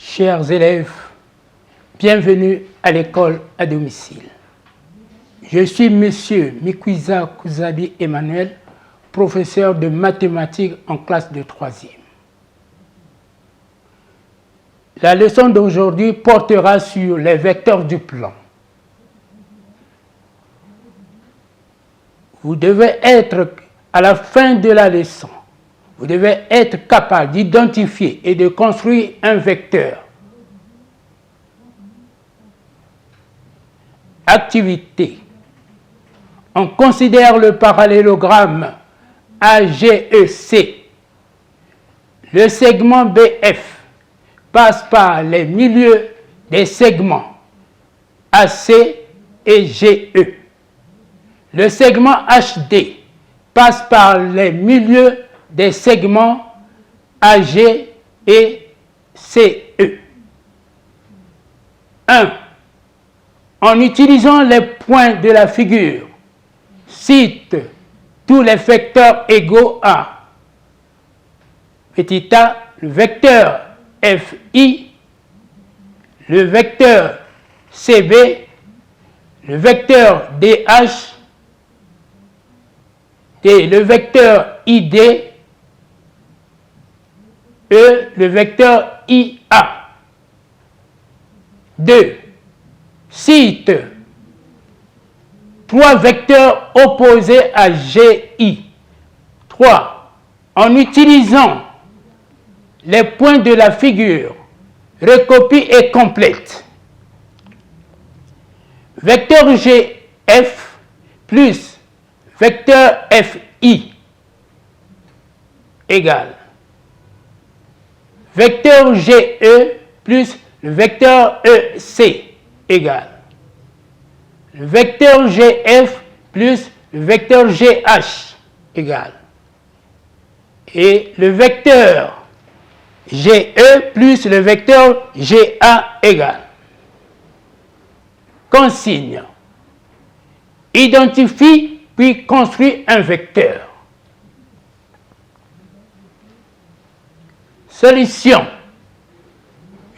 Chers élèves, bienvenue à l'école à domicile. Je suis Monsieur Mikwiza Kuzabi Emmanuel, professeur de mathématiques en classe de 3e. La leçon d'aujourd'hui portera sur les vecteurs du plan. Vous devez être, à la fin de la leçon, vous devez être capable d'identifier et de construire un vecteur. Activité. On considère le parallélogramme AGEC. Le segment BF passe par les milieux des segments AC et GE. Le segment HD passe par les milieux des segments AG et CE. 1. En utilisant les points de la figure, cite tous les vecteurs égaux à petit a, le vecteur FI, le vecteur CB, le vecteur DH, et le vecteur ID, et le vecteur IA. 2. Cite 3 vecteurs opposés à GI. 3. En utilisant les points de la figure, recopie et complète. Vecteur GF plus vecteur FI égale vecteur GE plus le vecteur EC égale le vecteur GF plus le vecteur GH égale et le vecteur GE plus le vecteur GA égale. Consigne. Identifie puis construit un vecteur. Solution.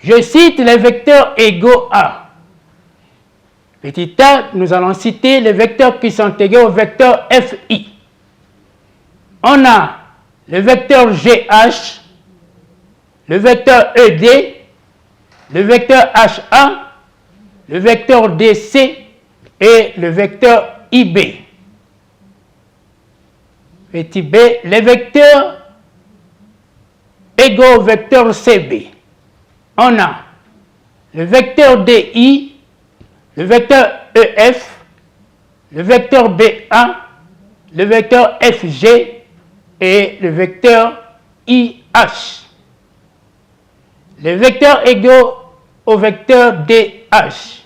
Je cite les vecteurs égaux à. Petit a, nous allons citer les vecteurs qui sont égaux au vecteur FI. On a le vecteur GH, le vecteur ED, le vecteur HA, le vecteur DC et le vecteur IB. Petit b, les vecteurs égaux au vecteur CB. On a le vecteur DI, le vecteur EF, le vecteur BA, le vecteur FG et le vecteur IH. Les vecteurs égaux au vecteur DH.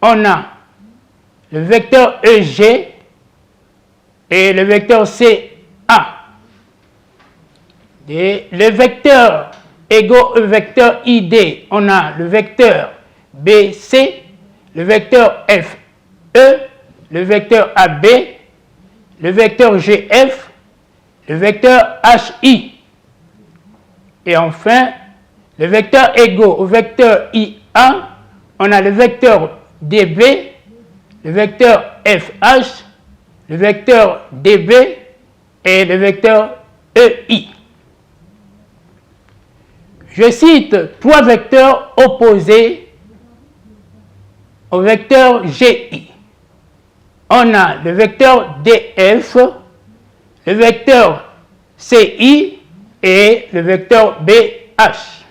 On a le vecteur EG et le vecteur CA. Et les vecteurs égaux au vecteur ID, on a le vecteur BC, le vecteur FE, le vecteur AB, le vecteur GF, le vecteur HI. Et enfin, le vecteur égaux au vecteur IA, on a le vecteur DB, le vecteur FH, le vecteur DB et le vecteur EI. Je cite 3 vecteurs opposés au vecteur GI. On a le vecteur DF, le vecteur CI et le vecteur BH.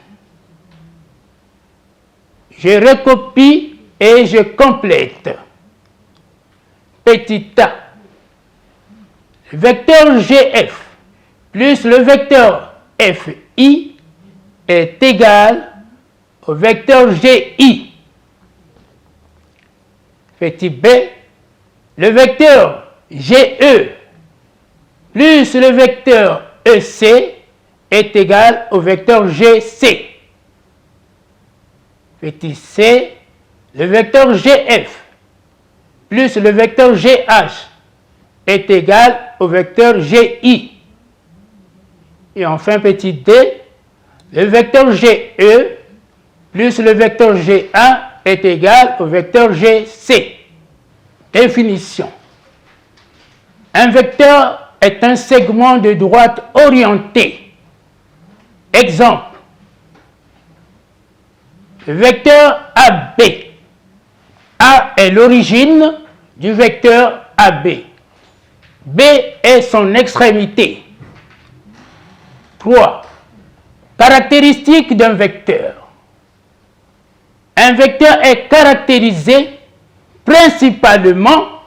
Je recopie et je complète. Petit a. Le vecteur GF plus le vecteur FI est égal au vecteur GI. Petit b, le vecteur GE plus le vecteur EC est égal au vecteur GC. Petit c, le vecteur GF plus le vecteur GH est égal au vecteur GI. Et enfin, petit d, Le vecteur GE plus le vecteur G1 est égal au vecteur GC. Définition. Un vecteur est un segment de droite orienté. Exemple. Le vecteur AB. A est l'origine du vecteur AB. B est son extrémité. 3. Caractéristiques d'un vecteur. Un vecteur est caractérisé principalement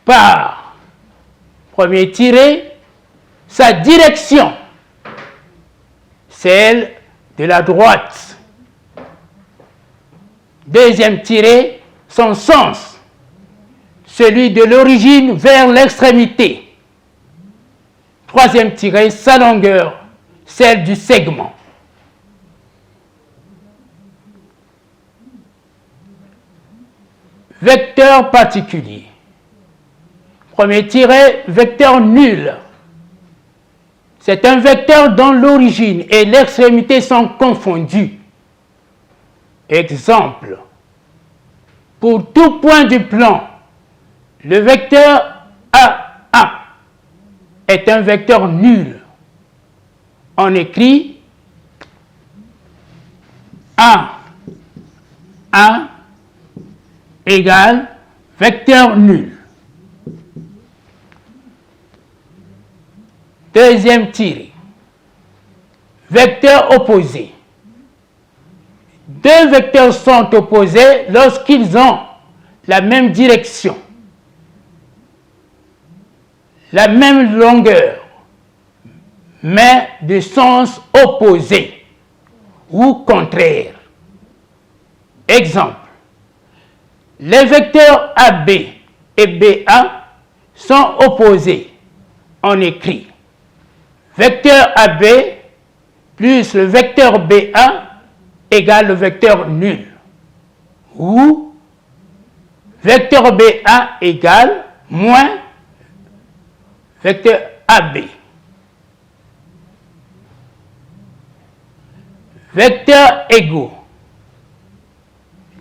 par, premier tiré, sa direction, celle de la droite. Deuxième tiré, son sens, celui de l'origine vers l'extrémité. Troisième tiré, sa longueur, celle du segment. Vecteur particulier. Premier tiré, vecteur nul. C'est un vecteur dont l'origine et l'extrémité sont confondues. Exemple. Pour tout point du plan, le vecteur A1 est un vecteur nul. On écrit A1 égale vecteur nul. Deuxième tiré. Vecteur opposé. Deux vecteurs sont opposés lorsqu'ils ont la même direction, la même longueur, mais de sens opposé ou contraire. Exemple. Les vecteurs AB et BA sont opposés. On écrit vecteur AB plus le vecteur BA égale le vecteur nul. Ou vecteur BA égale moins vecteur AB. Vecteurs égaux.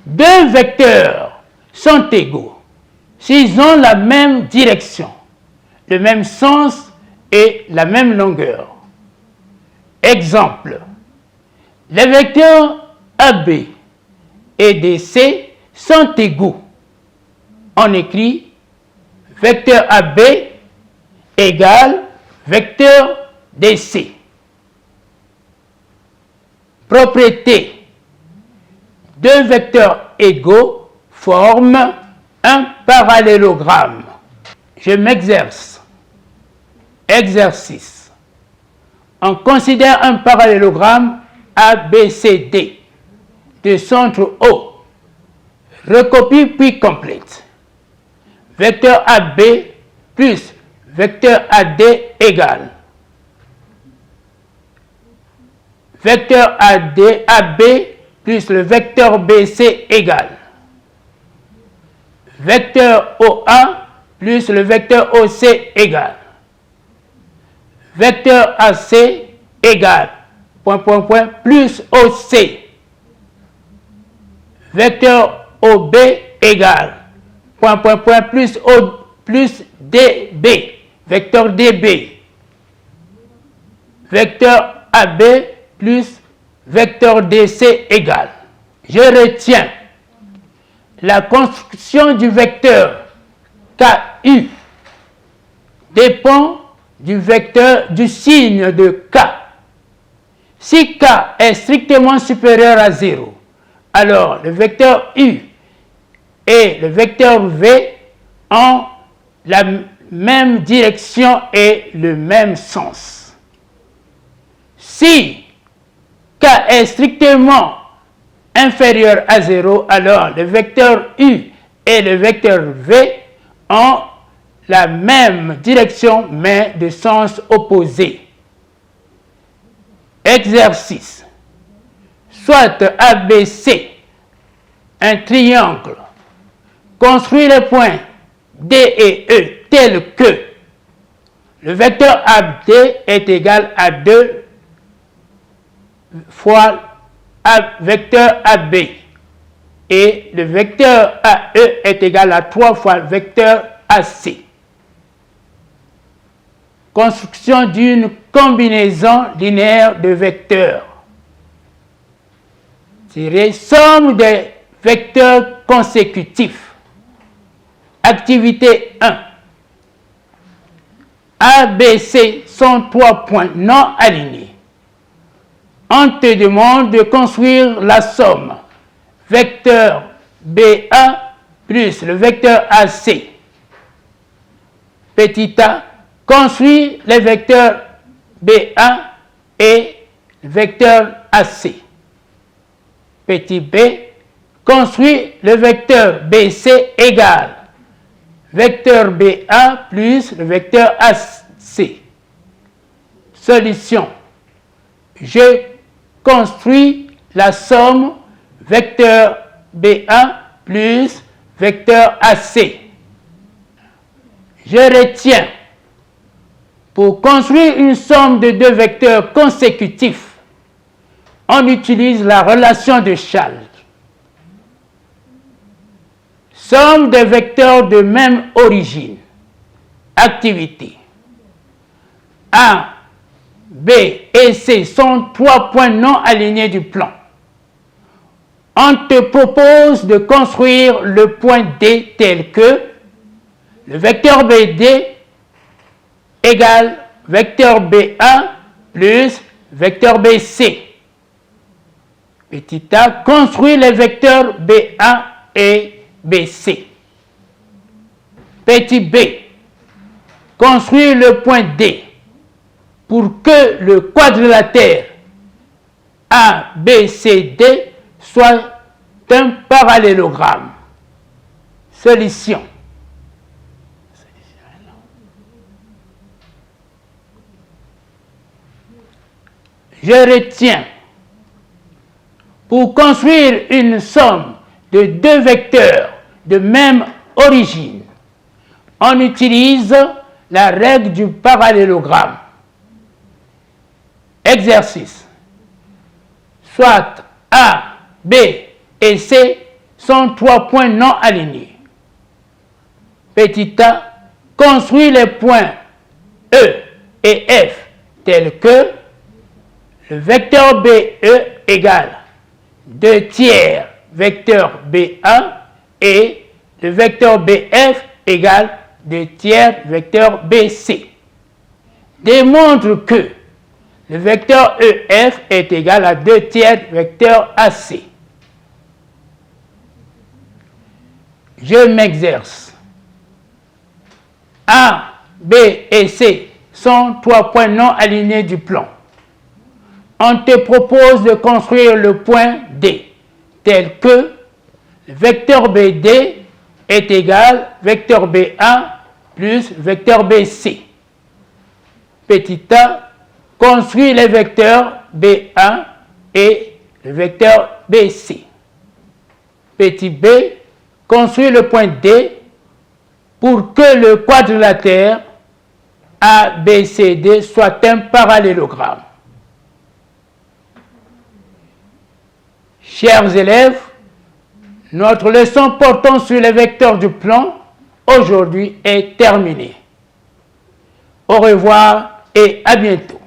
Deux vecteurs sont égaux s'ils ont la même direction, le même sens et la même longueur. Exemple. Les vecteurs AB et DC sont égaux. On écrit vecteur AB égale vecteur DC. Propriété. Deux vecteurs égaux forment un parallélogramme. Je m'exerce. Exercice. On considère un parallélogramme ABCD de centre O. Recopie puis complète. Vecteur AB plus vecteur AD égale. Vecteur AB plus le vecteur BC égale. Vecteur OA plus le vecteur OC égale. Vecteur AC égale, plus OC. Vecteur OB égale, plus DB. Vecteur DB. Vecteur AB plus vecteur DC égale. Je retiens la construction du vecteur KU dépend du signe de K. Si K est strictement supérieur à 0, alors le vecteur U et le vecteur V ont la même direction et le même sens. Si K est strictement inférieur à 0, alors le vecteur U et le vecteur V ont la même direction mais de sens opposé. Exercice. Soit ABC, un triangle, construit les points D et E tels que le vecteur AD est égal à 2 fois vecteur AB. Et le vecteur AE est égal à 3 fois le vecteur AC. Construction d'une combinaison linéaire de vecteurs. Somme des vecteurs consécutifs. Activité 1. A, B, C sont 3 points non alignés. On te demande de construire la somme vecteur BA plus le vecteur AC. Petit a, construit les vecteurs BA et le vecteur AC. Petit b, construit le vecteur BC égale vecteur BA plus le vecteur AC. Solution. Je construis la somme vecteur BA plus vecteur AC. Je retiens, pour construire une somme de deux vecteurs consécutifs, on utilise la relation de Chasles. Somme des vecteurs de même origine. Activité. A, B et C sont 3 points non alignés du plan. On te propose de construire le point D tel que le vecteur BD égale vecteur BA plus vecteur BC. Petit a, construit les vecteurs BA et BC. Petit b, construit le point D pour que le quadrilatère ABCD soit un parallélogramme. Solution. Je retiens, pour construire une somme de deux vecteurs de même origine, on utilise la règle du parallélogramme. Exercice. Soit A, B et C sont 3 points non alignés. Petit a, construit les points E et F tels que le vecteur BE égale 2 tiers vecteur BA et le vecteur BF égale 2 tiers vecteur BC. Démontre que le vecteur EF est égal à 2 tiers vecteur AC. Je m'exerce. A, B et C sont 3 points non alignés du plan. On te propose de construire le point D tel que le vecteur BD est égal vecteur BA plus vecteur BC. Petit a, construit les vecteurs BA et le vecteur BC. Petit b, construit le point D pour que le quadrilatère ABCD soit un parallélogramme. Chers élèves, notre leçon portant sur les vecteurs du plan aujourd'hui est terminée. Au revoir et à bientôt.